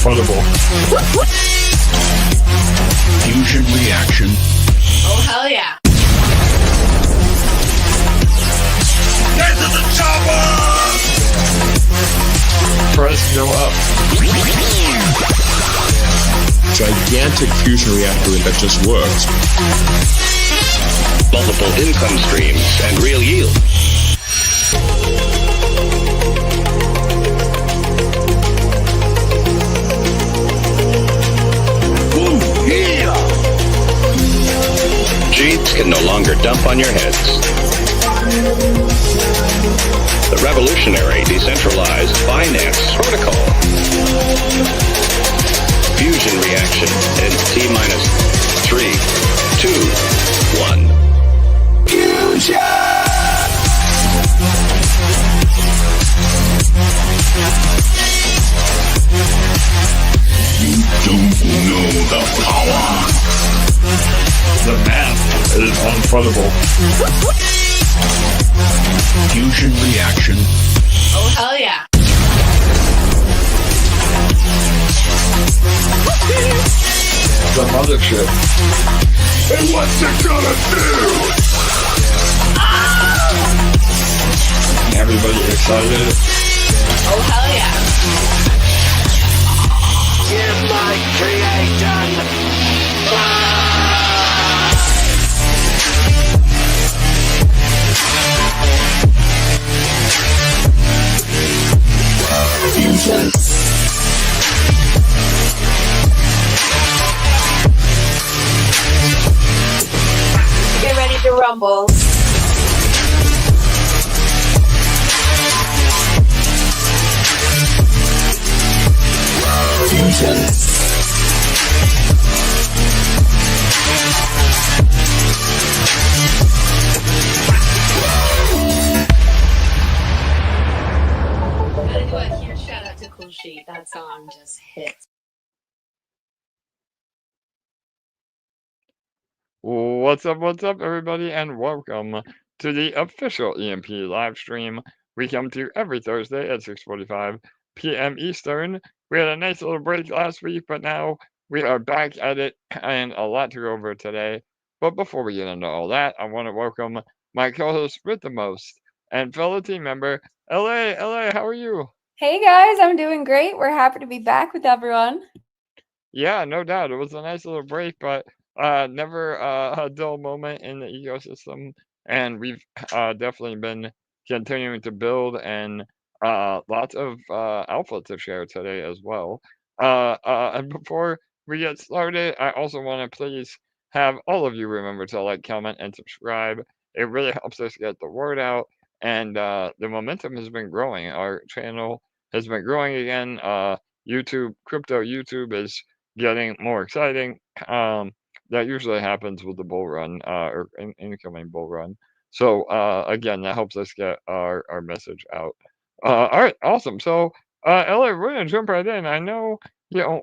unfundable. Fusion reaction. Oh, hell yeah. Get to the chopper! Price go up. Gigantic fusion reactor that just works. Multiple income streams and real yield. Cheats can no longer dump on your heads. The revolutionary decentralized finance protocol. Fusion reaction in T-minus 3, 2, 1. Fusion! You don't know the power. The math is unfundable. Fusion reaction. Oh, hell yeah. The mothership. And what's it gonna do? Everybody excited. Oh, hell yeah. Give my creation! Fusion. Get ready to rumble. Fusion. Gotta do a huge shout out to Cool Sheet. That song just hits. What's up, everybody, and welcome to the official EMP live stream. We come to you every Thursday at 6:45 p.m. Eastern. We had a nice little break last week, but now we are back at it, and a lot to go over today. But before we get into all that, I want to welcome my co-host with the most and fellow team member, LA, how are you? Hey guys, I'm doing great. We're happy to be back with everyone. Yeah, no doubt. It was a nice little break, but never a dull moment in the ecosystem. And we've definitely been continuing to build and lots of alpha to share today as well. And before we get started, I also want to please have all of you remember to like, comment, and subscribe. It really helps us get the word out. And the momentum has been growing. Our channel has been growing again. Crypto YouTube is getting more exciting. That usually happens with the bull run or incoming bull run. So again, that helps us get our message out. All right, awesome. So LA, we're gonna jump right in. I know 2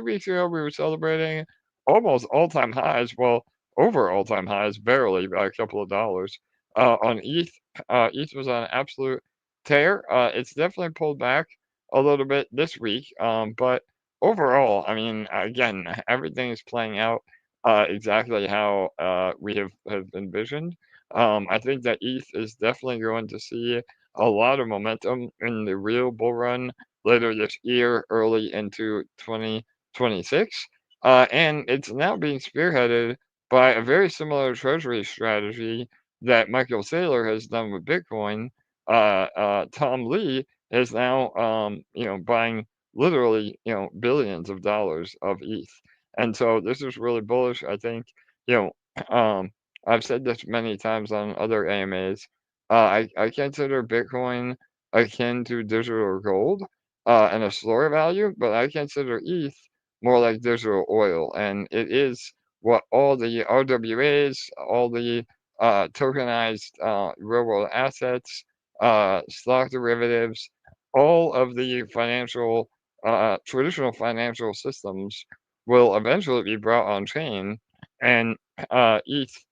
weeks ago we were celebrating almost all-time highs. Well, over all-time highs, barely by a couple of dollars on ETH. ETH was on an absolute tear. It's definitely pulled back a little bit this week, but overall, I mean, again, everything is playing out exactly how we have envisioned. I think that ETH is definitely going to see a lot of momentum in the real bull run later this year, early into 2026. And it's now being spearheaded by a very similar treasury strategy that Michael Saylor has done with Bitcoin. Tom Lee is now, buying literally, billions of dollars of ETH. And so this is really bullish. I think, I've said this many times on other AMAs. I consider Bitcoin akin to digital gold and a store value, but I consider ETH more like digital oil. And it is what all the RWAs, all the tokenized real world assets, stock derivatives, all of the traditional financial systems will eventually be brought on chain, and ETH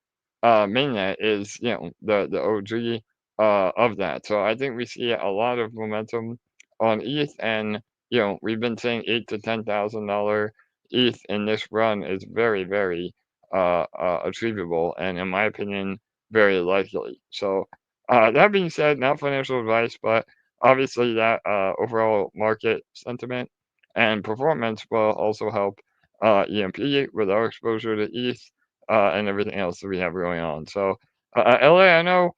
mainnet is the OG of that. So I think we see a lot of momentum on ETH, and we've been saying $8,000 to $10,000 ETH in this run is very, very achievable, and in my opinion, very likely. So that being said, not financial advice, but obviously that overall market sentiment and performance will also help EMP with our exposure to ETH and everything else that we have going on. So LA, I know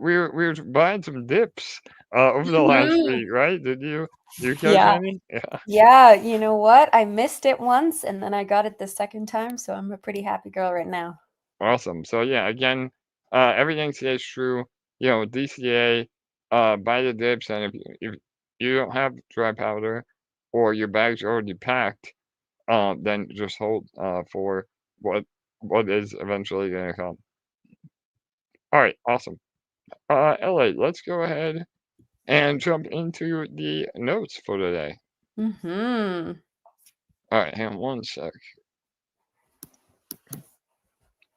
we were buying some dips over the last week, right? Did you catch Yeah. any? Yeah, Yeah, you know what? I missed it once and then I got it the second time, so I'm a pretty happy girl right now. awesome. So yeah, again, everything stays true. DCA, buy the dips, and if you don't have dry powder or your bag's already packed, then just hold for what is eventually going to come. All right, awesome. LA, let's go ahead and jump into the notes for today. Mm-hmm. All right, hang on one sec.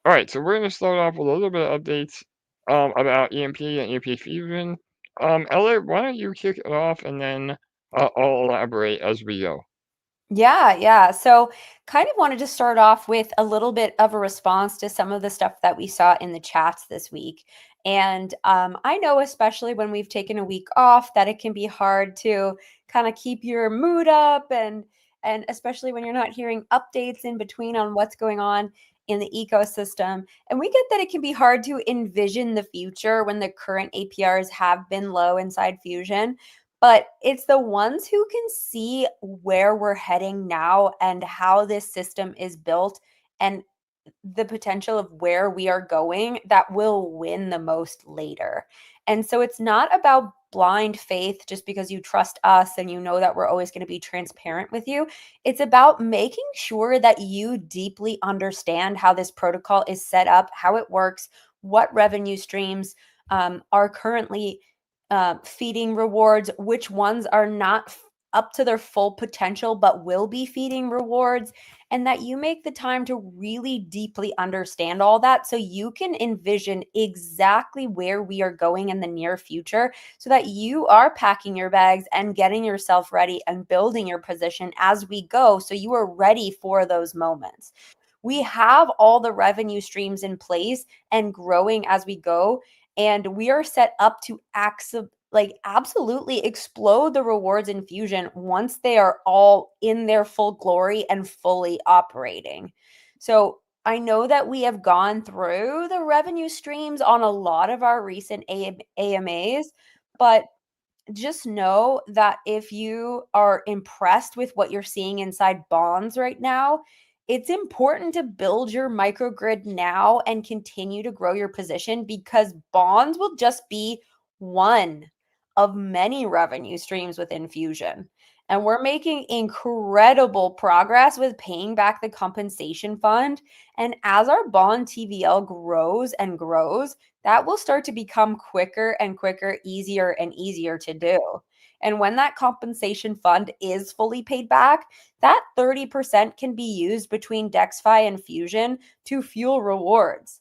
All right, so we're going to start off with a little bit of updates about EMP and EMP Fusion. LA, why don't you kick it off, and then I'll elaborate as we go. Yeah. So kind of wanted to start off with a little bit of a response to some of the stuff that we saw in the chats this week. And I know, especially when we've taken a week off, that it can be hard to kind of keep your mood up, and especially when you're not hearing updates in between on what's going on in the ecosystem. And we get that it can be hard to envision the future when the current APRs have been low inside Fusion. But it's the ones who can see where we're heading now and how this system is built and the potential of where we are going that will win the most later. And so it's not about blind faith just because you trust us and you know that we're always going to be transparent with you. It's about making sure that you deeply understand how this protocol is set up, how it works, what revenue streams are currently feeding rewards, which ones are not up to their full potential but will be feeding rewards, and that you make the time to really deeply understand all that so you can envision exactly where we are going in the near future, so that you are packing your bags and getting yourself ready and building your position as we go, so you are ready for those moments. We have all the revenue streams in place and growing as we go, and we are set up to absolutely explode the rewards in Fusion once they are all in their full glory and fully operating. So I know that we have gone through the revenue streams on a lot of our recent AMAs, but just know that if you are impressed with what you're seeing inside bonds right now, it's important to build your microgrid now and continue to grow your position, because bonds will just be one of many revenue streams within Fusion. And we're making incredible progress with paying back the compensation fund. And as our bond TVL grows and grows, that will start to become quicker and quicker, easier and easier to do. And when that compensation fund is fully paid back, that 30% can be used between DexFi and Fusion to fuel rewards.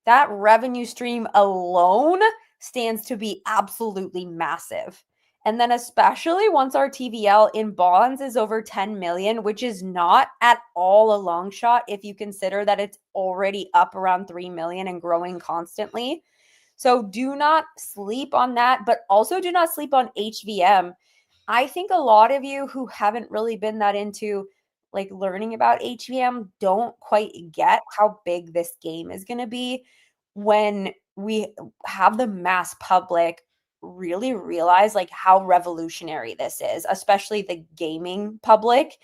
That revenue stream alone stands to be absolutely massive. And then especially once our TVL in bonds is over 10 million, which is not at all a long shot if you consider that it's already up around 3 million and growing constantly. So do not sleep on that, but also do not sleep on HVM. I think a lot of you who haven't really been that into learning about HVM don't quite get how big this game is going to be when we have the mass public really realize how revolutionary this is, especially the gaming public.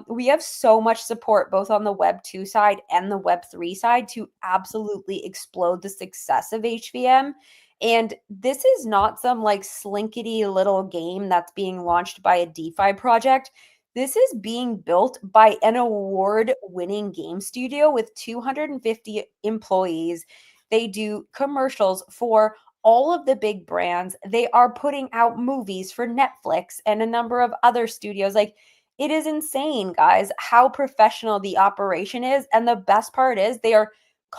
We have so much support both on the Web 2 side and the Web 3 side to absolutely explode the success of HVM. And this is not some slinkety little game that's being launched by a DeFi project. This is being built by an award-winning game studio with 250 employees. They do commercials for all of the big brands. They are putting out movies for Netflix and a number of other studios. It is insane, guys, how professional the operation is. And the best part is they are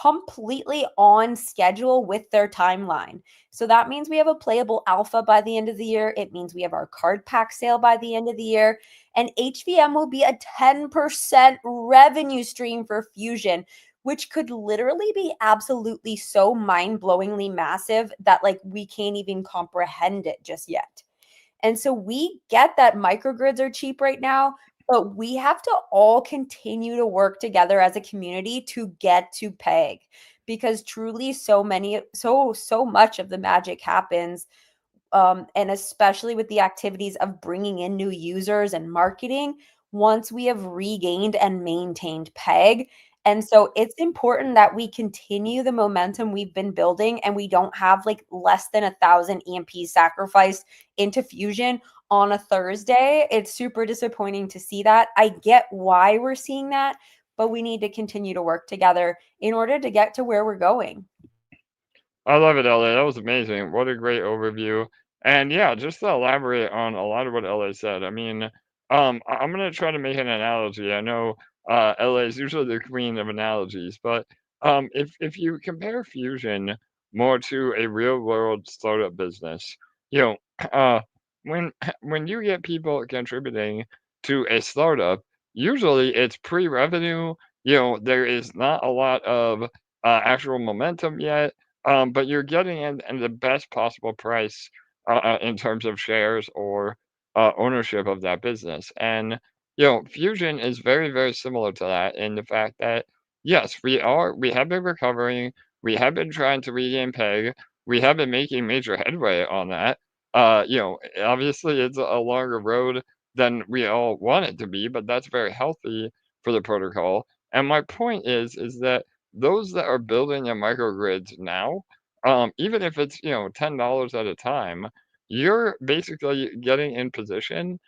completely on schedule with their timeline. So that means we have a playable alpha by the end of the year. It means we have our card pack sale by the end of the year. And HVM will be a 10% revenue stream for Fusion, which could literally be absolutely so mind-blowingly massive that like we can't even comprehend it just yet. And so we get that microgrids are cheap right now, but we have to all continue to work together as a community to get to peg, because truly so much of the magic happens, and especially with the activities of bringing in new users and marketing once we have regained and maintained peg. And so it's important that we continue the momentum we've been building, and we don't have like less than 1,000 EMPs sacrificed into Fusion on a Thursday. It's super disappointing to see that. I get why we're seeing that, but we need to continue to work together in order to get to where we're going. I love it, LA. That was amazing. What a great overview. And yeah, just to elaborate on a lot of what LA said. I mean, I'm gonna try to make an analogy. I know LA is usually the queen of analogies, but if you compare Fusion more to a real world startup business, you know, uh, when when you get people contributing to a startup, usually it's pre-revenue. There is not a lot of actual momentum yet, but you're getting in the best possible price in terms of shares or ownership of that business. And Fusion is very, very similar to that in the fact that yes, we have been recovering, we have been trying to regain peg, we have been making major headway on that. Obviously it's a longer road than we all want it to be, but that's very healthy for the protocol. And my point is that those that are building their microgrids now, even if it's $10 at a time, you're basically getting in position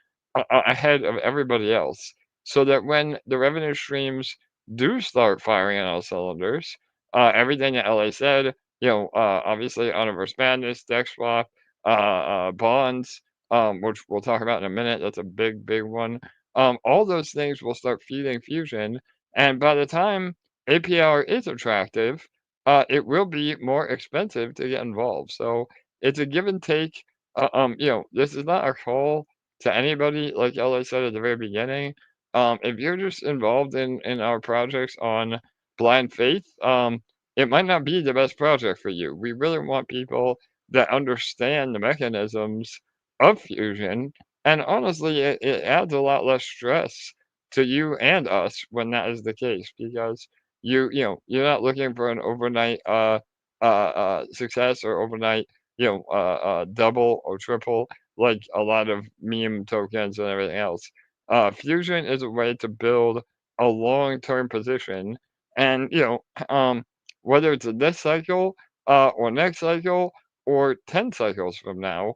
ahead of everybody else, so that when the revenue streams do start firing on all cylinders, everything that LA said, obviously Universe Madness, Dex Swap, bonds, which we'll talk about in a minute. That's a big, big one. All those things will start feeding Fusion, and by the time APR is attractive, it will be more expensive to get involved. So it's a give and take. This is not a call to anybody, like LA said at the very beginning. If you're just involved in our projects on blind faith, it might not be the best project for you. We really want people that understand the mechanisms of fusion, and honestly, it adds a lot less stress to you and us when that is the case, because you're not looking for an overnight success or overnight double or triple like a lot of meme tokens and everything else. Fusion is a way to build a long-term position, and whether it's in this cycle or next cycle or 10 cycles from now,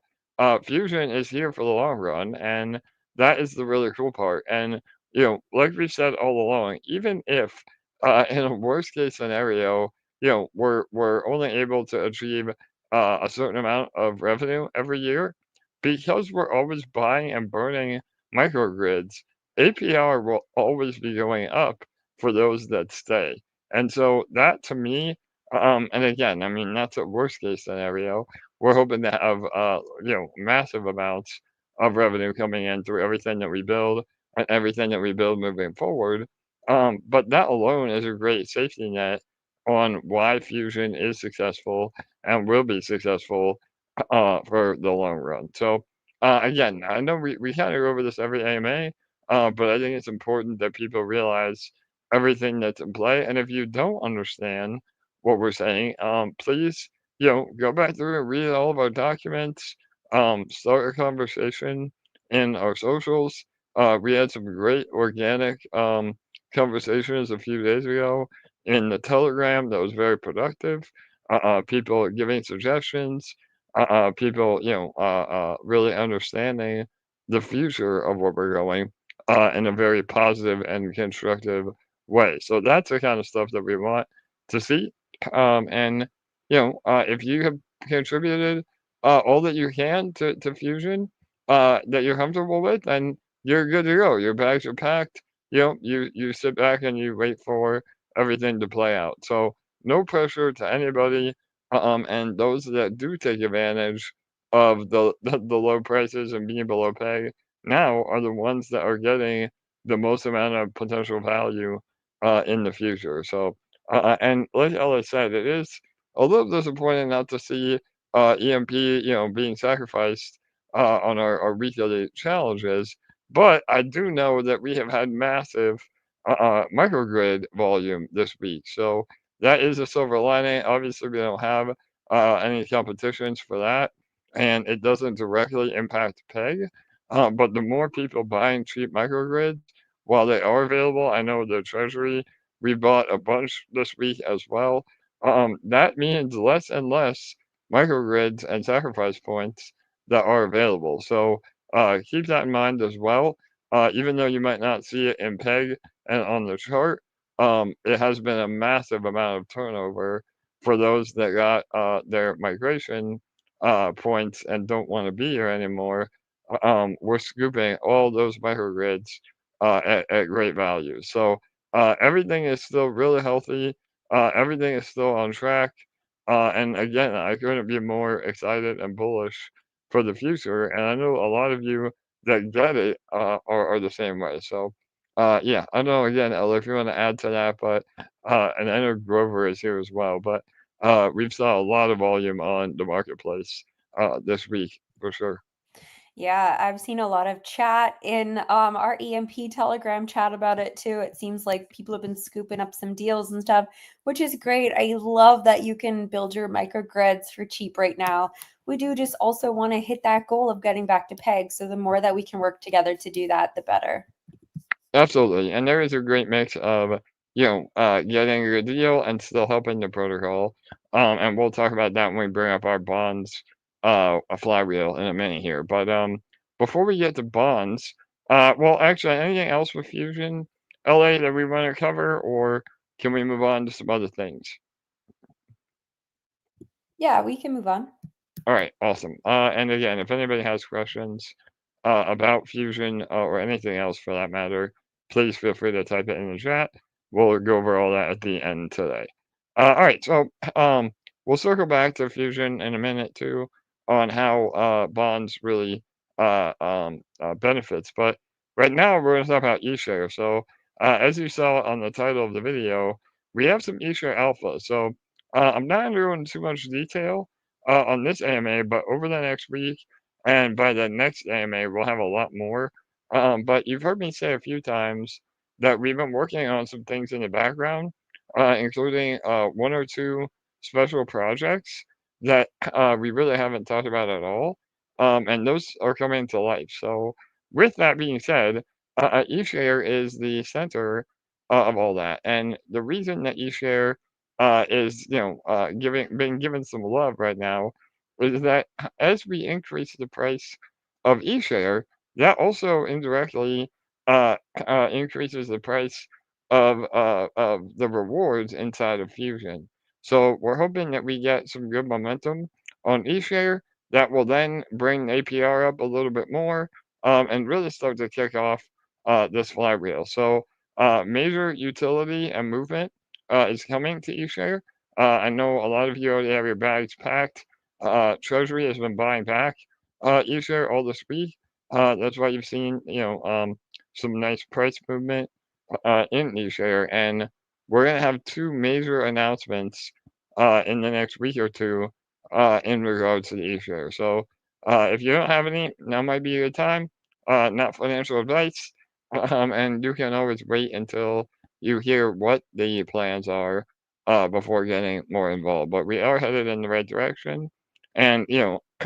Fusion is here for the long run, and that is the really cool part. And like we said all along, even if in a worst case scenario, we're only able to achieve a certain amount of revenue every year, because we're always buying and burning microgrids, APR will always be going up for those that stay. And so that to me, and again, I mean, that's a worst case scenario. We're hoping to have, massive amounts of revenue coming in through everything that we build and everything that we build moving forward. But that alone is a great safety net on why Fusion is successful and will be successful for the long run. So again, I know we kind of go over this every AMA, but I think it's important that people realize everything that's in play. And if you don't understand what we're saying, please, go back through and read all of our documents, start a conversation in our socials. We had some great organic conversations a few days ago in the Telegram that was very productive. People giving suggestions, people, really understanding the future of what we're going in a very positive and constructive way. So that's the kind of stuff that we want to see. And, if you have contributed all that you can to Fusion that you're comfortable with, then you're good to go. Your bags are packed. You sit back and you wait for everything to play out. So no pressure to anybody. And those that do take advantage of the low prices and being below pay now are the ones that are getting the most amount of potential value in the future. So, and like Ella said, it is a little disappointing not to see EMP, being sacrificed on our weekly challenges. But I do know that we have had massive microgrid volume this week. So that is a silver lining. Obviously, we don't have any competitions for that, and it doesn't directly impact PEG. But the more people buying cheap microgrids, while they are available, I know the Treasury, we bought a bunch this week as well. That means less and less microgrids and sacrifice points that are available. So keep that in mind as well. Even though you might not see it in PEG and on the chart, it has been a massive amount of turnover for those that got their migration points and don't want to be here anymore. We're scooping all those microgrids at great value. So everything is still really healthy. Everything is still on track. And again, I couldn't be more excited and bullish for the future. And I know a lot of you that get it are the same way. So yeah, I know again, Ella, if you want to add to that, but and I know Grover is here as well, but we've saw a lot of volume on the marketplace this week for sure. Yeah, I've seen a lot of chat in our EMP Telegram chat about it too. It seems like people have been scooping up some deals and stuff, which is great. I love that you can build your microgrids for cheap right now. We do just also want to hit that goal of getting back to PEG. So the more that we can work together to do that, the better. Absolutely, and there is a great mix of getting a good deal and still helping the protocol. And we'll talk about that when we bring up our bonds a flywheel in a minute here. But before we get to bonds, well, actually, anything else with Fusion, LA that we want to cover, or can we move on to some other things? Yeah, we can move on. All right, awesome. And again, if anybody has questions about Fusion or anything else for that matter, please feel free to type it in the chat. We'll go over all that at the end today. All right, so we'll circle back to Fusion in a minute too on how bonds really benefits. But right now we're going to talk about Eshare. So as you saw on the title of the video, we have some Eshare alpha. So I'm not going to go into too much detail on this AMA, but over the next week and by the next AMA, we'll have a lot more. But you've heard me say a few times that we've been working on some things in the background, including one or two special projects that we really haven't talked about at all. And those are coming to life. So, with that being said, eShare is the center of all that. And the reason that eShare is being given some love right now is that as we increase the price of eShare, that also indirectly increases the price of the rewards inside of Fusion. So we're hoping that we get some good momentum on eShare that will then bring APR up a little bit more and really start to kick off this flywheel. So major utility and movement is coming to eShare. I know a lot of you already have your bags packed. Treasury has been buying back eShare all this week. That's why you've seen, some nice price movement in eShare. And we're going to have two major announcements in the next week or two in regards to the eShare. So if you don't have any, now might be a good time. Not financial advice. And you can always wait until you hear what the plans are before getting more involved. But we are headed in the right direction. And,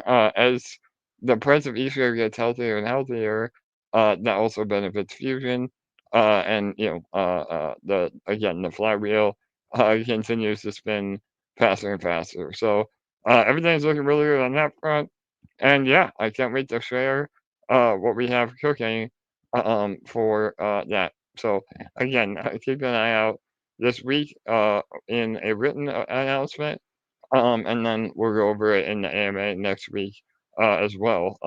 as the price of eShare gets healthier and healthier, that also benefits Fusion. And, the flywheel continues to spin faster and faster. So everything's looking really good on that front. And yeah, I can't wait to share what we have cooking for that. So again, keep an eye out this week in a written announcement, and then we'll go over it in the AMA next week as well.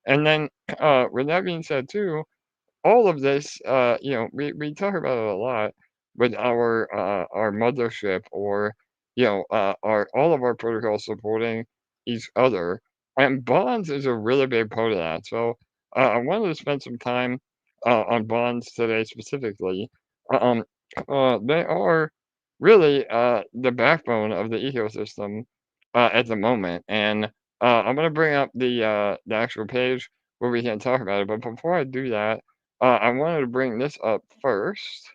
And then with that being said too, all of this, we talk about it a lot, with our mothership, or our all of our protocols supporting each other. And bonds is a really big part of that. So I wanted to spend some time on bonds today specifically. Um, they are really the backbone of the ecosystem at the moment. And I'm going to bring up the actual page where we can talk about it. But before I do that, I wanted to bring this up first.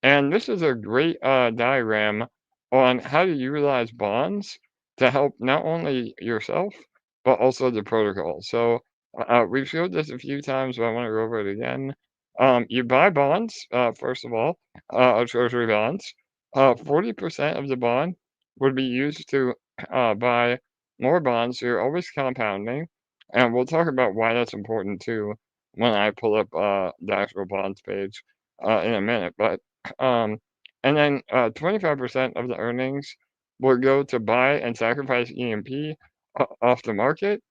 And this is a great diagram on how to utilize bonds to help not only yourself, but also the protocol. So we've showed this a few times, but I want to go over it again. You buy bonds, first of all, treasury bonds. 40% of the bond would be used to buy more bonds. So you're always compounding. And we'll talk about why that's important too when I pull up the actual bonds page in a minute. But um, and then 25% of the earnings will go to buy and sacrifice EMP off the market.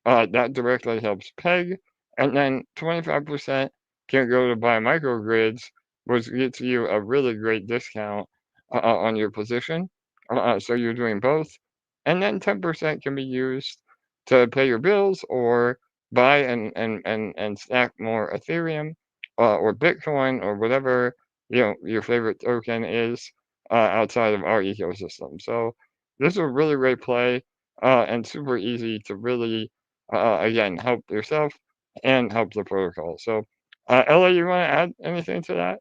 That directly helps PEG. And then 25% can go to buy microgrids, which gets you a really great discount on your position. So you're doing both. And then 10% can be used to pay your bills or buy and stack more Ethereum or Bitcoin or whatever your favorite token is outside of our ecosystem. So this is a really great play and super easy to really again help yourself and help the protocol. So Ella, you want to add anything to that?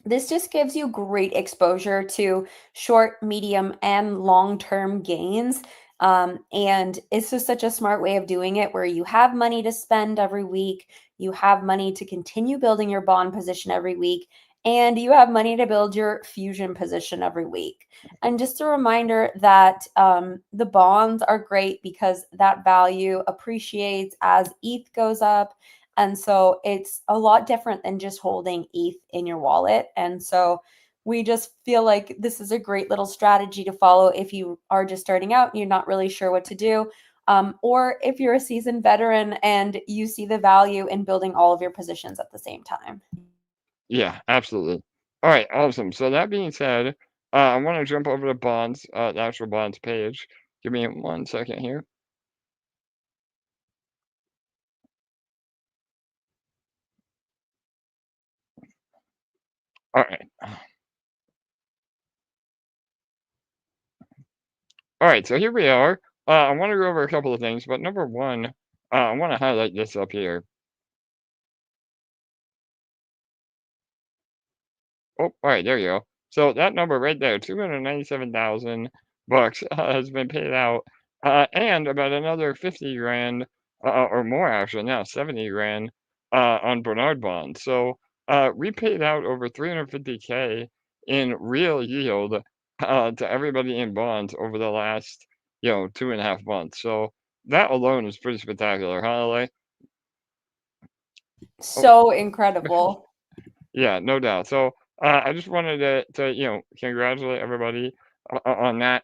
This just gives you great exposure to short, medium, and long-term gains. And it's just such a smart way of doing it where you have money to spend every week, you have money to continue building your bond position every week, and you have money to build your fusion position every week. And just a reminder that the bonds are great because that value appreciates as ETH goes up. And so it's a lot different than just holding ETH in your wallet. And so we just feel like this is a great little strategy to follow if you are just starting out and you're not really sure what to do. Or if you're a seasoned veteran and you see the value in building all of your positions at the same time. Yeah, absolutely. All right, awesome. So that being said, I want to jump over to bonds, the actual bonds page. Give me 1 second here. All right. All right, so here we are. I want to go over a couple of things, but number one, I want to highlight this up here. Oh, all right, there you go. So that number right there, 297,000 bucks has been paid out, and about another 50 grand, or more actually now, 70 grand, on Bernard bonds. So we paid out over 350K in real yield to everybody in bonds over the last, 2.5 months. So that alone is pretty spectacular, huh, LA? Oh, So incredible. yeah, no doubt. So I just wanted to congratulate everybody on that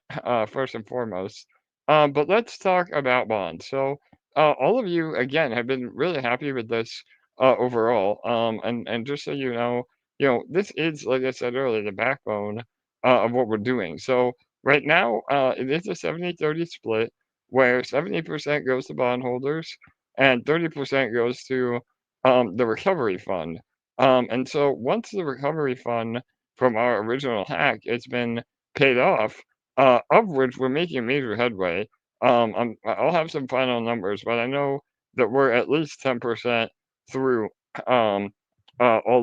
first and foremost. But let's talk about bonds. So all of you again have been really happy with this overall. And just so this is, like I said earlier, the backbone of what we're doing. So right now it is a 70-30 split where 70% goes to bondholders and 30% goes to the recovery fund. And so once the recovery fund from our original hack it's been paid off, of which we're making major headway. I'll have some final numbers, but I know that we're at least 10% through all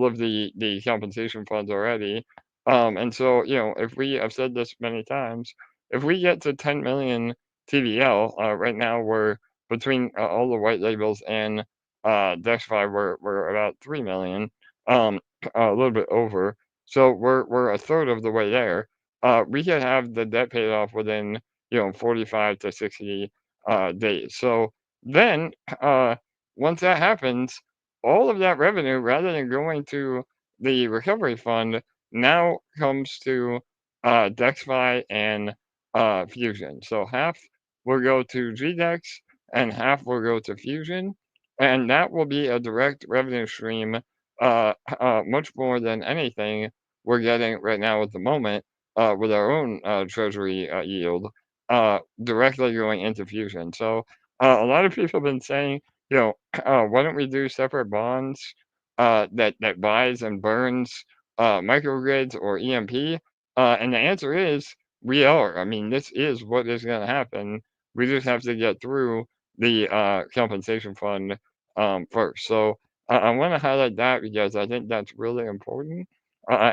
of the compensation funds already. And so if we have said this many times, if we get to 10 million TVL, right now we're between all the white labels and DeFi, we're about 3 million, um, a little bit over. So we're a third of the way there. We can have the debt paid off within 45 to 60 days. So then once that happens, all of that revenue, rather than going to the recovery fund, now comes to DexFi and Fusion. So half will go to GDEX and half will go to Fusion, and that will be a direct revenue stream much more than anything we're getting right now at the moment with our own treasury yield directly going into Fusion. So a lot of people have been saying, why don't we do separate bonds that buys and burns microgrids or EMP? And the answer is we are. I mean, this is what is going to happen. We just have to get through the compensation fund first. So I want to highlight that because I think that's really important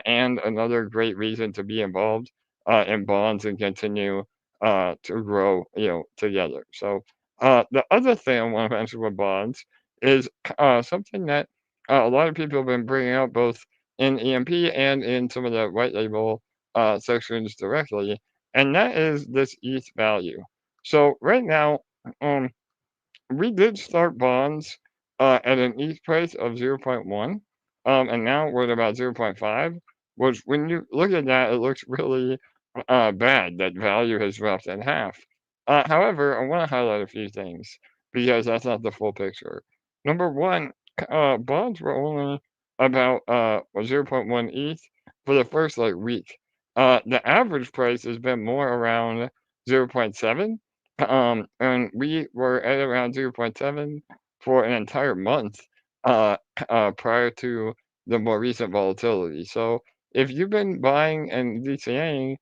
and another great reason to be involved in bonds and continue to grow, together. So the other thing I want to mention with bonds is something that a lot of people have been bringing up both in EMP and in some of the white label sections directly, and that is this ETH value. So right now, um, we did start bonds at an ETH price of 0.1, and now we're at about 0.5, which when you look at that, it looks really bad that value has dropped in half. However, I want to highlight a few things because that's not the full picture. Number one, bonds were only about 0.1 ETH for the first week. The average price has been more around 0.7. And we were at around 0.7 for an entire month prior to the more recent volatility. So if you've been buying and DCAing,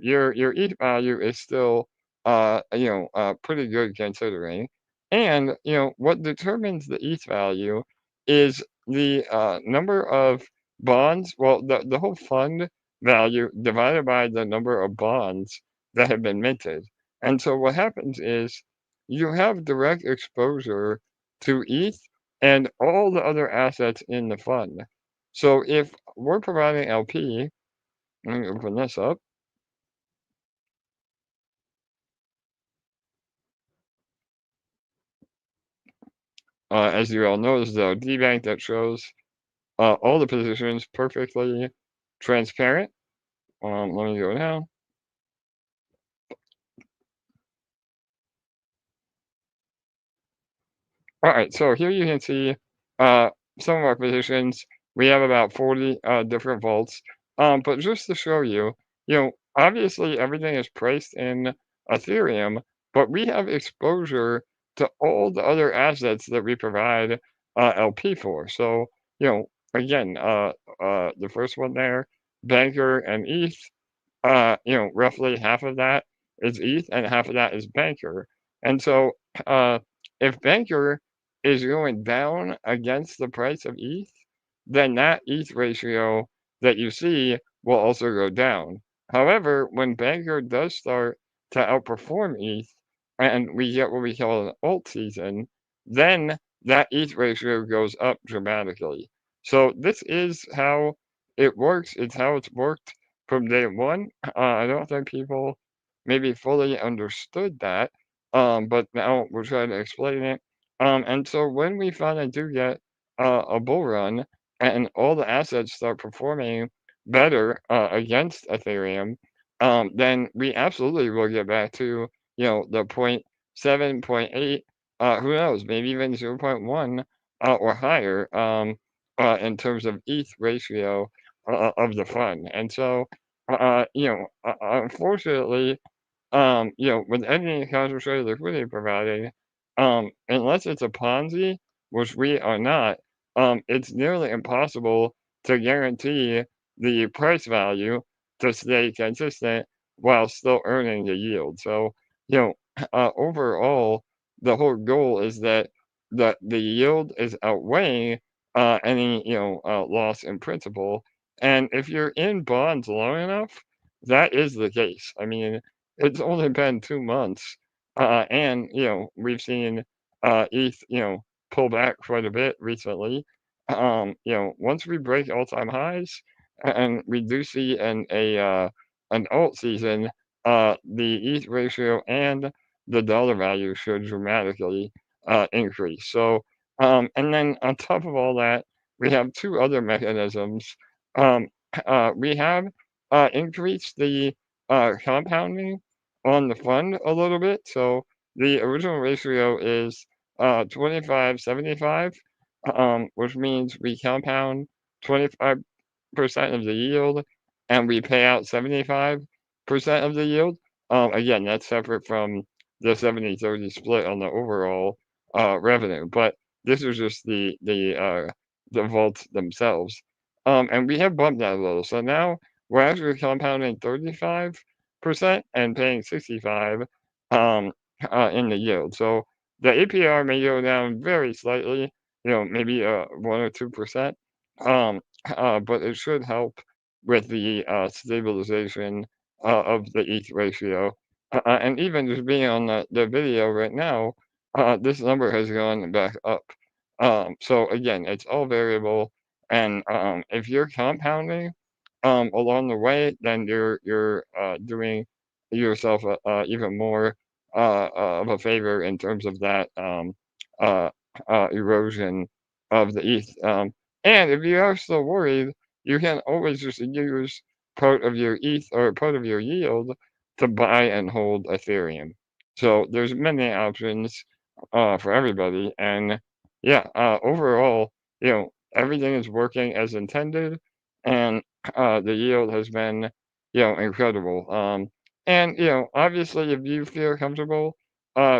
your ETH value is still pretty good considering. And what determines the ETH value is the number of bonds. Well, the whole fund value divided by the number of bonds that have been minted. And so what happens is you have direct exposure to ETH and all the other assets in the fund. So if we're providing LP, let me open this up. As you all know, this is a DBank that shows all the positions perfectly transparent. Let me go down. All right, so here you can see some of our positions. We have about 40 different vaults. But just to show you, obviously everything is priced in Ethereum, but we have exposure to all the other assets that we provide LP for. So, again, the first one there, Banker and ETH, roughly half of that is ETH and half of that is Banker. And so if Banker is going down against the price of ETH, then that ETH ratio that you see will also go down. However, when Banker does start to outperform ETH and we get what we call an alt season, then that ETH ratio goes up dramatically. So this is how it works. It's how it's worked from day one. I don't think people maybe fully understood that, but now we're trying to explain it. And so when we finally do get a bull run and all the assets start performing better against Ethereum, then we absolutely will get back to the 0.7, 0.8, who knows, maybe even 0.1 or higher in terms of ETH ratio of the fund. And so, unfortunately, with any concentrated liquidity providing, unless it's a Ponzi, which we are not, it's nearly impossible to guarantee the price value to stay consistent while still earning the yield. So, overall, the whole goal is that the yield is outweighing any loss in principal. And if you're in bonds long enough, that is the case. I mean, it's only been 2 months, and we've seen ETH pull back quite a bit recently. Once we break all-time highs, and we do see an alt season, the ETH ratio and the dollar value should dramatically increase. So, and then on top of all that, we have two other mechanisms. Um, we have increased the compounding on the fund a little bit. So the original ratio is 25-75. which means we compound 25% of the yield and we pay out 75% of the yield. Again, that's separate from the 70-30 split on the overall revenue, but this is just the vaults themselves. And we have bumped that a little. So now we're actually compounding 35% and paying 65 in the yield. So the APR may go down very slightly, maybe 1 or 2%, but it should help with the stabilization of the ETH ratio. And even just being on the video right now, this number has gone back up. So again, it's all variable, and if you're compounding along the way, then you're doing yourself even more of a favor in terms of that uh, erosion of the ETH. And if you are still worried, you can always just use part of your ETH or part of your yield to buy and hold Ethereum. So there's many options for everybody, and yeah, overall, everything is working as intended, and the yield has been, incredible. And obviously, if you feel comfortable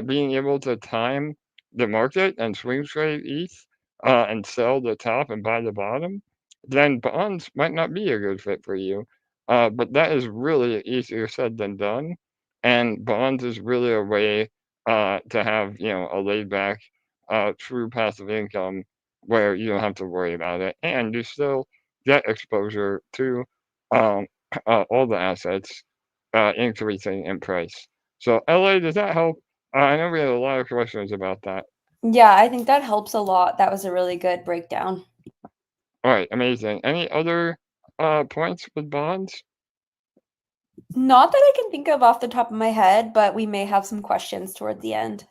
being able to time the market and swing trade ETH and sell the top and buy the bottom, then bonds might not be a good fit for you. But that is really easier said than done, and bonds is really a way to have a laid back, true passive income where you don't have to worry about it, and you still get exposure to um, all the assets increasing in price. So, LA, does that help? I know we had a lot of questions about that. Yeah, I think that helps a lot. That was a really good breakdown. All right, amazing. Any other points with bonds? Not that I can think of off the top of my head, but we may have some questions toward the end.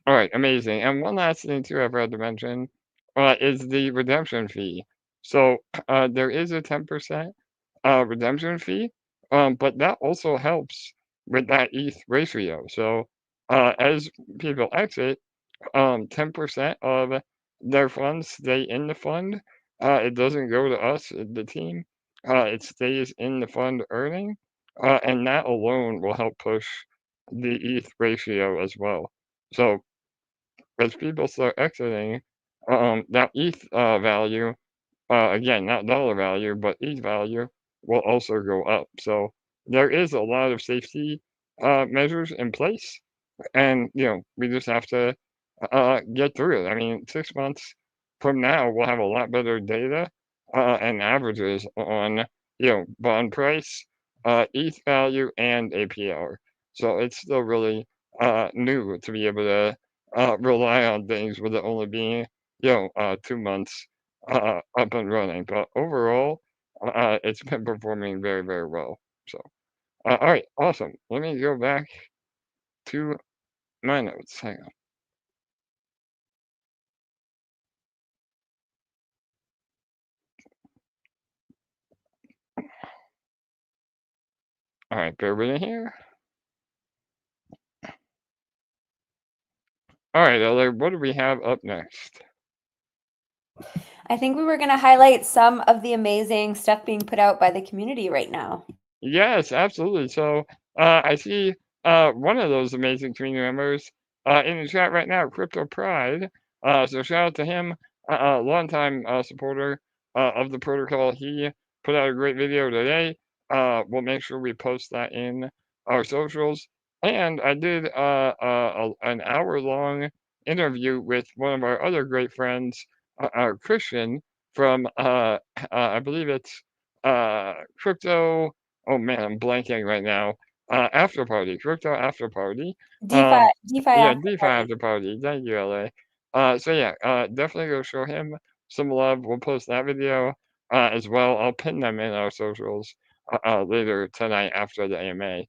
All right, amazing. And one last thing too, I've had to mention is the redemption fee. So there is a 10% redemption fee, but that also helps with that ETH ratio. So as people exit, 10% of their funds stay in the fund. It doesn't go to us, the team. It stays in the fund earning, and that alone will help push the ETH ratio as well. So as people start exiting, that ETH value, again, not dollar value, but ETH value will also go up. So there is a lot of safety measures in place, and we just have to get through it. I mean, 6 months from now, we'll have a lot better data and averages on bond price, ETH value, and APR. So it's still really new to be able to rely on things with it only being 2 months up and running. But overall, it's been performing very, very well. So all right, awesome. Let me go back to my notes. Hang on. All right, bear with me here. All right, Elder, what do we have up next? I think we were going to highlight some of the amazing stuff being put out by the community right now. Yes, absolutely. So I see one of those amazing community members in the chat right now, Crypto Pride. So shout out to him, longtime supporter of the protocol. He put out a great video today. We'll make sure we post that in our socials. And I did an hour-long interview with one of our other great friends, Christian, from I believe it's crypto. Oh man, I'm blanking right now. After party, crypto after party. DeFi Yeah, after DeFi party. after party. Thank you, LA. So yeah, definitely go show him some love. We'll post that video as well. I'll pin them in our socials later tonight after the AMA.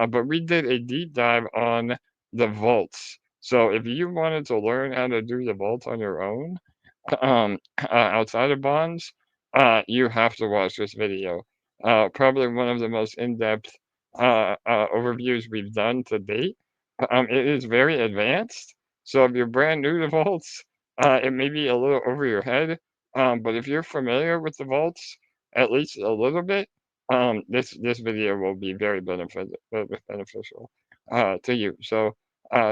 But we did a deep dive on the vaults. So if you wanted to learn how to do the vaults on your own, outside of bonds, you have to watch this video. Probably one of the most in-depth overviews we've done to date. It is very advanced, so if you're brand new to vaults, it may be a little over your head, but if you're familiar with the vaults, at least a little bit, this video will be very beneficial to you. So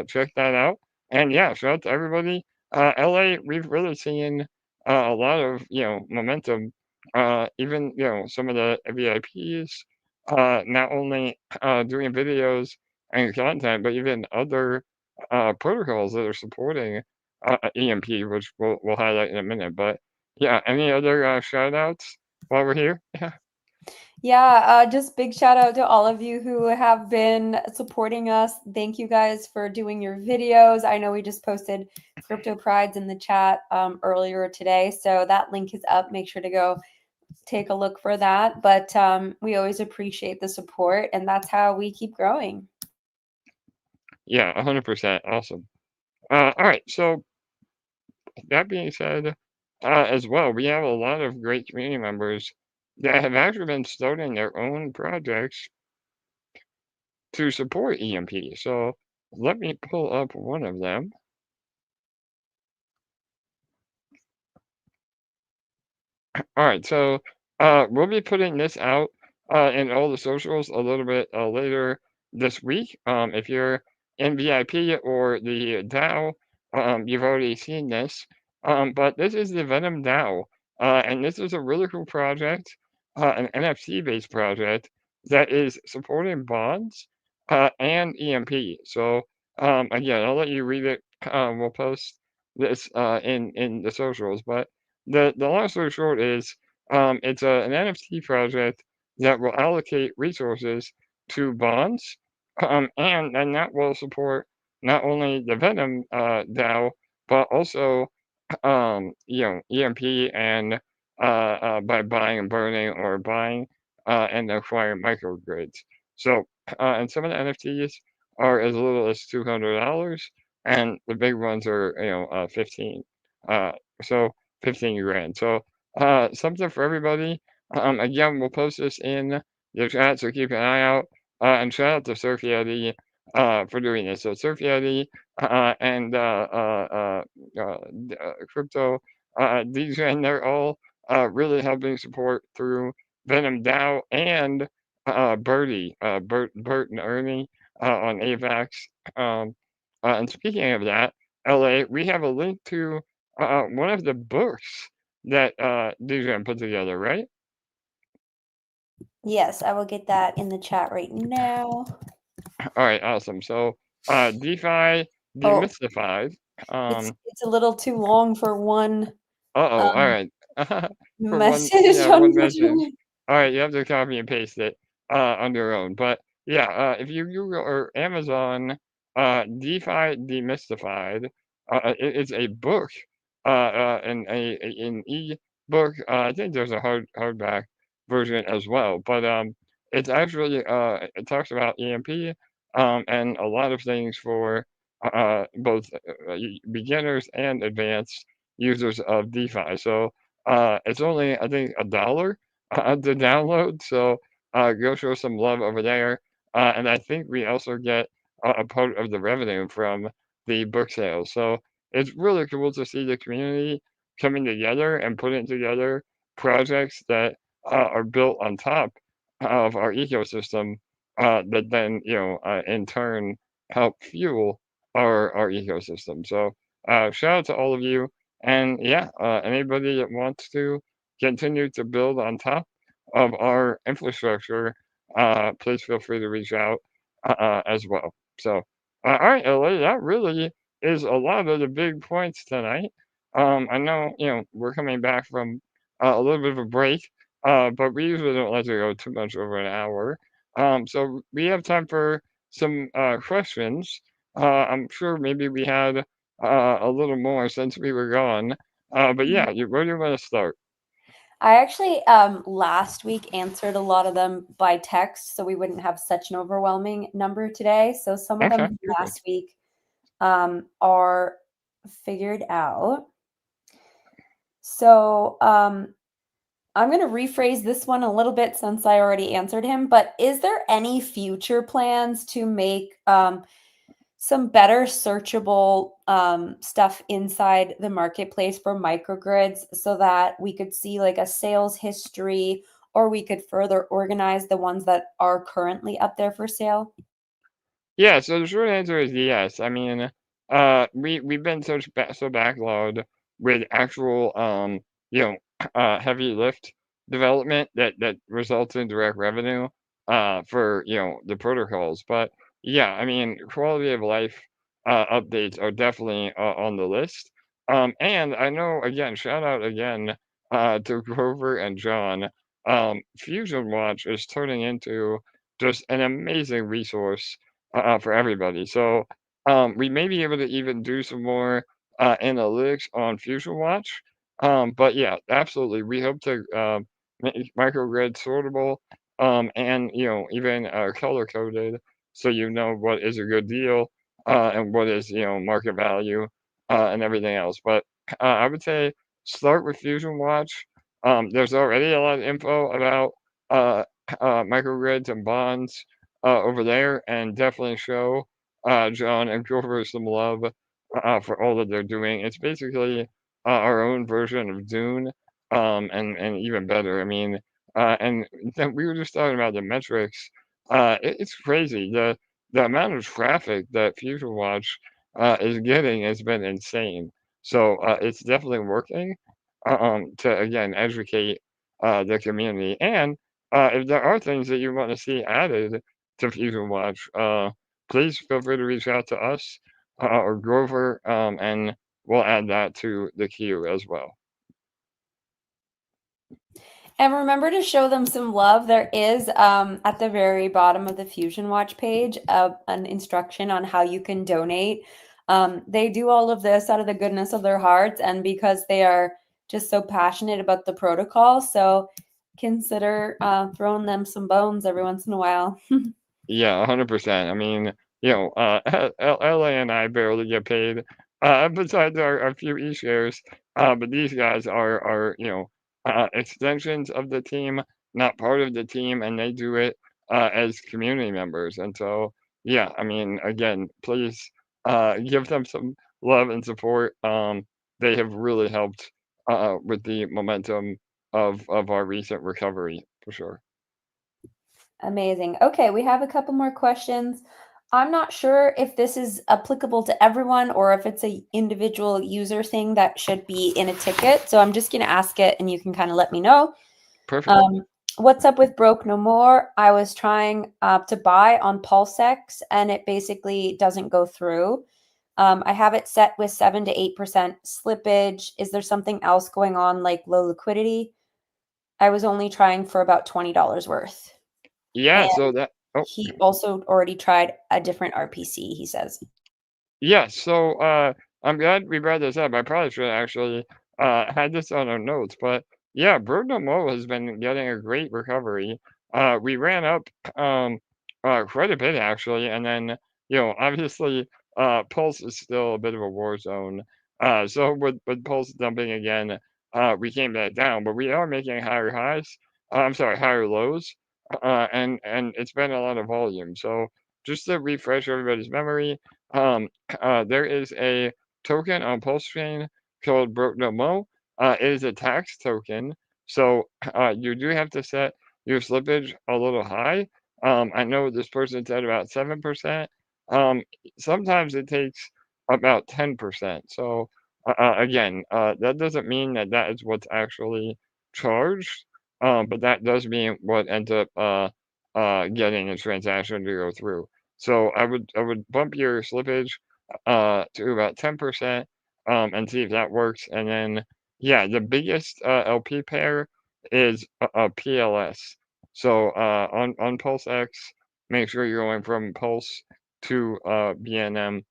check that out. And yeah, shout out to everybody. LA, we've really seen a lot of momentum. Even some of the VIPs, not only doing videos and content, but even other protocols that are supporting EMP, which we'll highlight in a minute. But yeah, any other shout outs while we're here? Yeah. Yeah, just big shout out to all of you who have been supporting us. Thank you guys for doing your videos. I know we just posted Crypto Prides in the chat earlier today, so that link is up. Make sure to go take a look for that. But we always appreciate the support, and that's how we keep growing. Yeah, 100%. Awesome. All right. So that being said, as well, we have a lot of great community members that have actually been starting their own projects to support EMP. So let me pull up one of them. All right, so we'll be putting this out in all the socials a little bit later this week. If you're in VIP or the DAO, you've already seen this. But this is the Venom DAO, and this is a really cool project, an NFT-based project that is supporting bonds and EMP. So again, I'll let you read it. We'll post this in the socials, but the long story short is it's an NFT project that will allocate resources to bonds, and that will support not only the Venom DAO, but also EMP and by buying and burning or buying and acquiring microgrids. So and some of the NFTs are as little as $200, and the big ones are 15. So 15 grand. So something for everybody. Again, we'll post this in the chat, so keep an eye out. And shout out to Surf Yeti for doing this. So Surf Yeti and Crypto DJ, and they're all really helping support through Venom DAO and Birdie, Bert and Ernie on AVAX. And speaking of that, LA, we have a link to one of the books that DJ put together, right? Yes, I will get that in the chat right now. All right, awesome. So DeFi Demystified. It's a little too long for one All right. For message. one message. All right, you have to copy and paste it on your own. But yeah, if you Google or Amazon DeFi Demystified, it is a book, an e-book. I think there's a hardback version as well. But it's actually it talks about EMP and a lot of things for both beginners and advanced users of DeFi. So it's only, I think, $1 to download. So go show some love over there. And I think we also get a part of the revenue from the book sales. So it's really cool to see the community coming together and putting together projects that are built on top of our ecosystem that then, in turn help fuel our ecosystem. So shout out to all of you. And yeah, anybody that wants to continue to build on top of our infrastructure, please feel free to reach out as well. So, all right, LA, that really is a lot of the big points tonight. I know, we're coming back from a little bit of a break, but we usually don't let it go too much over an hour. So we have time for some questions. I'm sure maybe we had a little more since we were gone. But yeah, where do you want to start? I actually last week answered a lot of them by text, so we wouldn't have such an overwhelming number today. So some of them from last week are figured out. So I'm going to rephrase this one a little bit since I already answered him. But is there any future plans to make some better searchable stuff inside the marketplace for microgrids so that we could see like a sales history, or we could further organize the ones that are currently up there for sale? Yeah, so the short answer is yes. I mean, we've been so backlogged with actual you know heavy lift development that results in direct revenue for the protocols. But yeah, I mean, quality of life updates are definitely on the list. And I know again, shout out again to Grover and John. Fusion Watch is turning into just an amazing resource for everybody. So we may be able to even do some more analytics on Fusion Watch. But yeah, absolutely, we hope to make microgrid sortable and even color coded, so you know what is a good deal and what is market value and everything else. But I would say start with Fusion Watch. There's already a lot of info about microgrids and bonds over there, and definitely show John and Grover some love for all that they're doing. It's basically our own version of Dune, and even better. I mean, and then we were just talking about the metrics. It's crazy. The amount of traffic that Future Watch is getting has been insane. So it's definitely working to again educate the community. And if there are things that you want to see added to Fusion Watch, please feel free to reach out to us or Grover, and we'll add that to the queue as well. And remember to show them some love. There is at the very bottom of the Fusion Watch page an instruction on how you can donate. They do all of this out of the goodness of their hearts and because they are just so passionate about the protocol. So consider throwing them some bones every once in a while. Yeah, 100%. I mean, LA and I barely get paid, besides our few e-shares. But these guys are extensions of the team, not part of the team, and they do it as community members. And so, yeah, I mean, again, please give them some love and support. They have really helped with the momentum of our recent recovery for sure. Amazing. Okay, we have a couple more questions. I'm not sure if this is applicable to everyone or if it's a individual user thing that should be in a ticket. So I'm just going to ask it and you can kind of let me know. Perfect. What's up with BrokeNoMo? I was trying to buy on PulseX and it basically doesn't go through. I have it set with 7 to 8% slippage. Is there something else going on like low liquidity? I was only trying for about $20 worth. Yeah, And so that he also already tried a different RPC, he says. yeah, so I'm glad we brought this up. I probably should have actually had this on our notes, but yeah, BrokeNoMo has been getting a great recovery. We ran up quite a bit actually, and then obviously Pulse is still a bit of a war zone. So with Pulse dumping again, we came back down, but we are making higher highs. I'm sorry, higher lows, and it's been a lot of volume. So just to refresh everybody's memory, there is a token on Pulse Chain called BrokeNoMo. It is a tax token, so you do have to set your slippage a little high. I know this person said about 7%. Um, Sometimes it takes about 10%. So again, that doesn't mean that that is what's actually charged, but that does mean what ends up getting a transaction to go through. So I would bump your slippage to about 10%, and see if that works. And then yeah, the biggest LP pair is PLS. So on Pulse X, make sure you're going from Pulse to BNM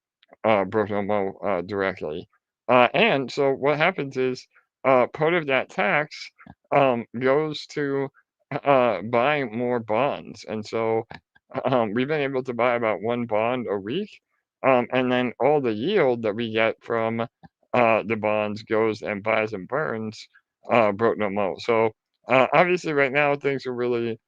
BrokeNoMo directly. And so what happens is part of that tax goes to buying more bonds. And so we've been able to buy about one bond a week. And then all the yield that we get from the bonds goes and buys and burns BrokeNoMo. So obviously right now things are really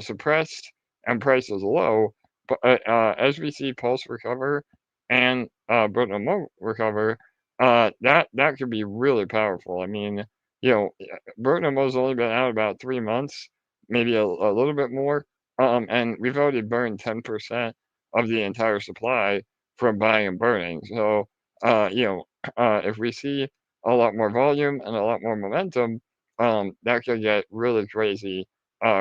suppressed and price is low. But as we see Pulse recover, and BrokeNoMo recover, that could be really powerful. I mean, BrokeNoMo's only been out about 3 months, maybe a little bit more, and we've already burned 10% of the entire supply from buying and burning. So, if we see a lot more volume and a lot more momentum, that could get really crazy,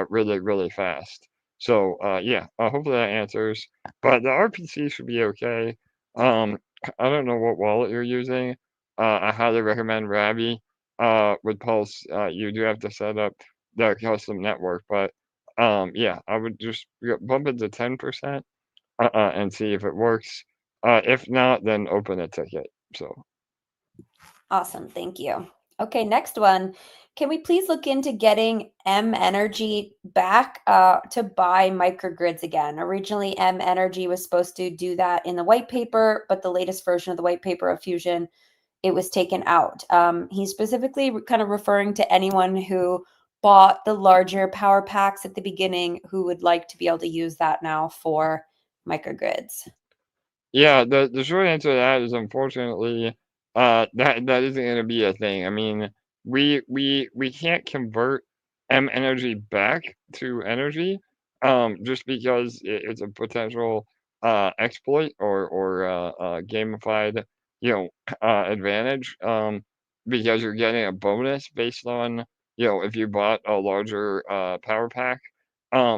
really, really fast. So, yeah, hopefully that answers. But the RPC should be okay. Um, I don't know what wallet you're using. I highly recommend Ravi. With Pulse, you do have to set up the custom network, but yeah, I would just bump it to 10%, and see if it works. If not, then open a ticket. So. Awesome. Thank you. Okay, next one. Can we please look into getting mENERGY back to buy microgrids again? Originally, mENERGY was supposed to do that in the white paper, but the latest version of the white paper of Fusion, it was taken out. He's specifically kind of referring to anyone who bought the larger power packs at the beginning who would like to be able to use that now for microgrids. Yeah, the short answer to that is unfortunately, that isn't gonna be a thing. I mean, we can't convert mENERGY back to energy, just because it's a potential exploit or gamified, advantage, because you're getting a bonus based on, if you bought a larger power pack.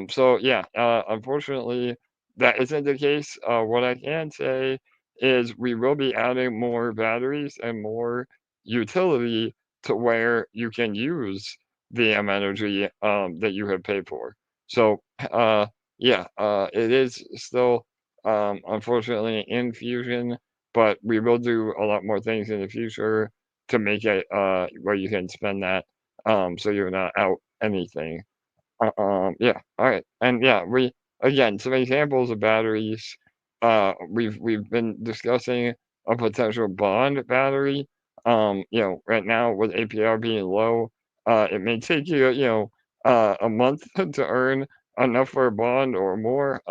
So yeah, unfortunately that isn't the case. What I can say is we will be adding more batteries and more utility to where you can use the mENERGY that you have paid for. So, yeah, it is still unfortunately in Fusion, but we will do a lot more things in the future to make it where you can spend that, so you're not out anything. Yeah, all right, and yeah, we again some examples of batteries. We've been discussing a potential bond battery. Right now with APR being low, it may take you a month to earn enough for a bond or more.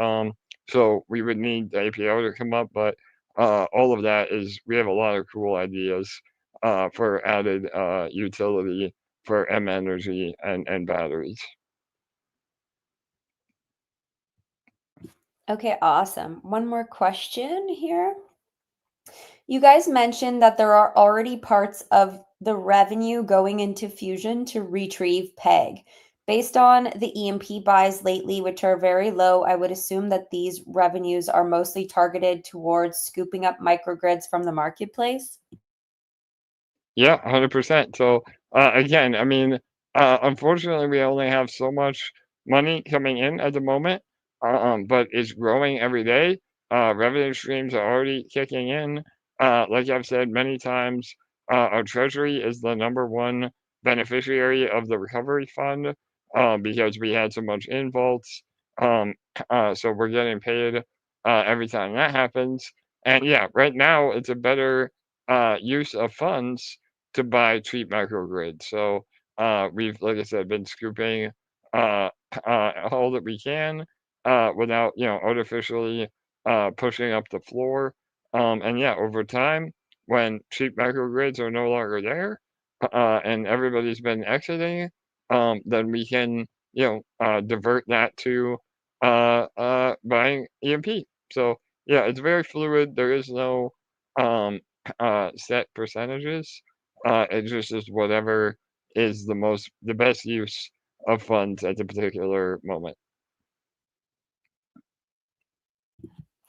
So we would need the APR to come up, but all of that is we have a lot of cool ideas for added utility for mENERGY and batteries. Okay, awesome. One more question here. You guys mentioned that there are already parts of the revenue going into Fusion to retrieve PEG. Based on the EMP buys lately, which are very low, I would assume that these revenues are mostly targeted towards scooping up microgrids from the marketplace. Yeah, 100%. So, again, I mean, unfortunately, we only have so much money coming in at the moment, but it's growing every day. Revenue streams are already kicking in. Like I've said many times, our treasury is the number one beneficiary of the recovery fund, because we had so much in vaults. Um, so we're getting paid every time that happens. And yeah, right now it's a better use of funds to buy cheap microgrids. So we've, like I said, been scooping uh, all that we can without, artificially pushing up the floor. And yeah, over time, when cheap microgrids are no longer there, and everybody's been exiting, then we can, divert that to buying EMP. So yeah, it's very fluid. There is no set percentages. It just is whatever is the best use of funds at the particular moment.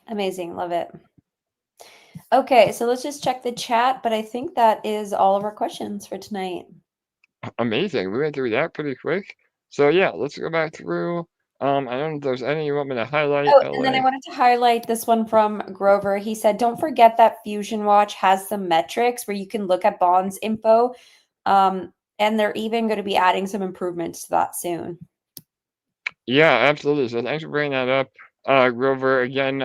Amazing. Love it. Okay, so let's just check the chat, but I think that is all of our questions for tonight. Amazing. We went through that pretty quick. So yeah, let's go back through. I don't know if there's any you want me to highlight, Oh, and then I LA. wanted to highlight this one from Grover. He said, don't forget that Fusion Watch has some metrics where you can look at bonds info. And they're even going to be adding some improvements to that soon. Yeah, absolutely. So thanks for bringing that up, Grover. Again,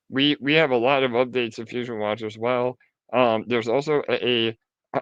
we have a lot of updates to Fusion Watch as well. There's also a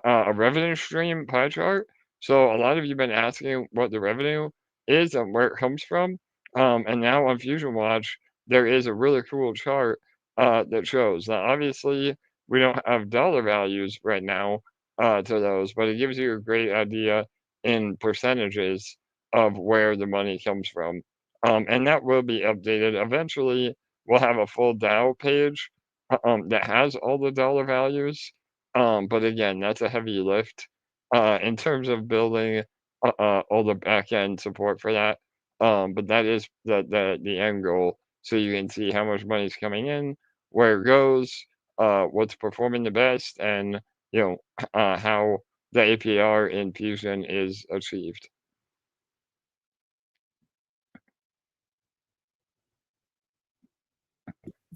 revenue stream pie chart. So a lot of you have been asking what the revenue is and where it comes from. And now on Fusion Watch, there is a really cool chart that shows. Now, obviously, we don't have dollar values right now to those, but it gives you a great idea in percentages of where the money comes from. And that will be updated. Eventually, we'll have a full DAO page that has all the dollar values. But again, that's a heavy lift in terms of building all the back end support for that. But that is the end goal, so you can see how much money is coming in, where it goes, what's performing the best, and you know how the APR in Fusion is achieved.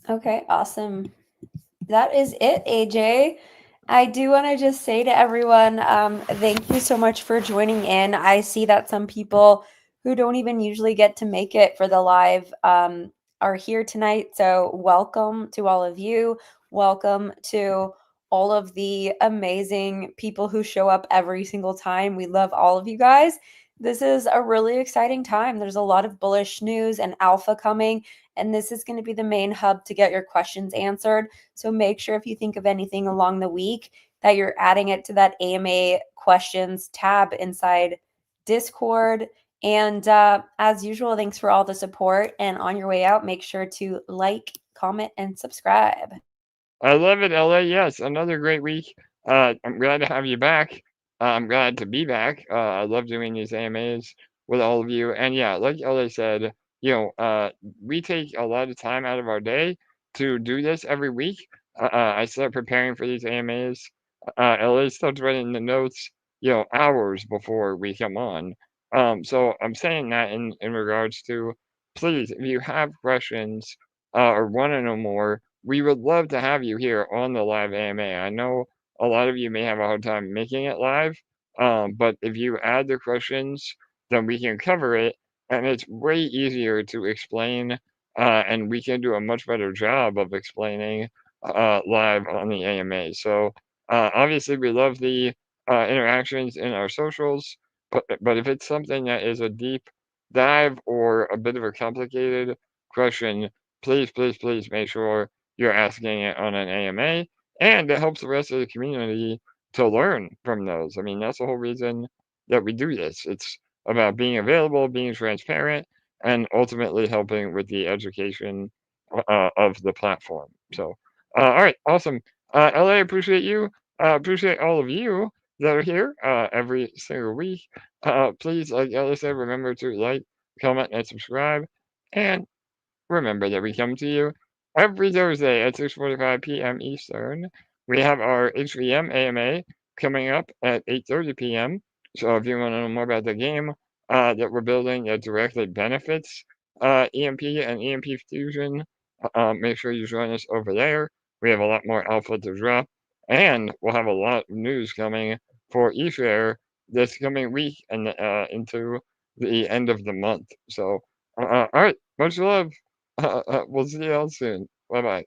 Okay, awesome. That is it, AJ. I do want to just say to everyone, thank you so much for joining in. I see that some people who don't even usually get to make it for the live are here tonight. So, welcome to all of you. Welcome to all of the amazing people who show up every single time. We love all of you guys. This is a really exciting time. There's a lot of bullish news and alpha coming, and this is going to be the main hub to get your questions answered. So make sure if you think of anything along the week that you're adding it to that AMA questions tab inside Discord. And as usual, thanks for all the support. And on your way out, make sure to like, comment, and subscribe. I love it, LA. Yes, another great week. I'm glad to have you back. I'm glad to be back. I love doing these AMAs with all of you. And yeah, like LA said, we take a lot of time out of our day to do this every week. I start preparing for these AMAs. LA starts writing the notes, hours before we come on. So I'm saying that in regards to, please, if you have questions or want to know more, we would love to have you here on the live AMA. I know a lot of you may have a hard time making it live, but if you add the questions, then we can cover it, and it's way easier to explain, and we can do a much better job of explaining live on the AMA. So obviously, we love the interactions in our socials, but if it's something that is a deep dive or a bit of a complicated question, please, please, please make sure you're asking it on an AMA, and it helps the rest of the community to learn from those. I mean, that's the whole reason that we do this. It's about being available, being transparent, and ultimately helping with the education of the platform. So, all right, awesome. LA, appreciate you. Appreciate all of you that are here every single week. Please, like LA said, remember to like, comment, and subscribe. And remember that we come to you every Thursday at 6:45 p.m. Eastern. We have our HVM AMA coming up at 8:30 p.m. So if you want to know more about the game that we're building that directly benefits EMP and EMP Fusion, make sure you join us over there. We have a lot more alpha to drop, and we'll have a lot of news coming for Eshare this coming week and into the end of the month. So, all right, much love. We'll see you all soon. Bye bye.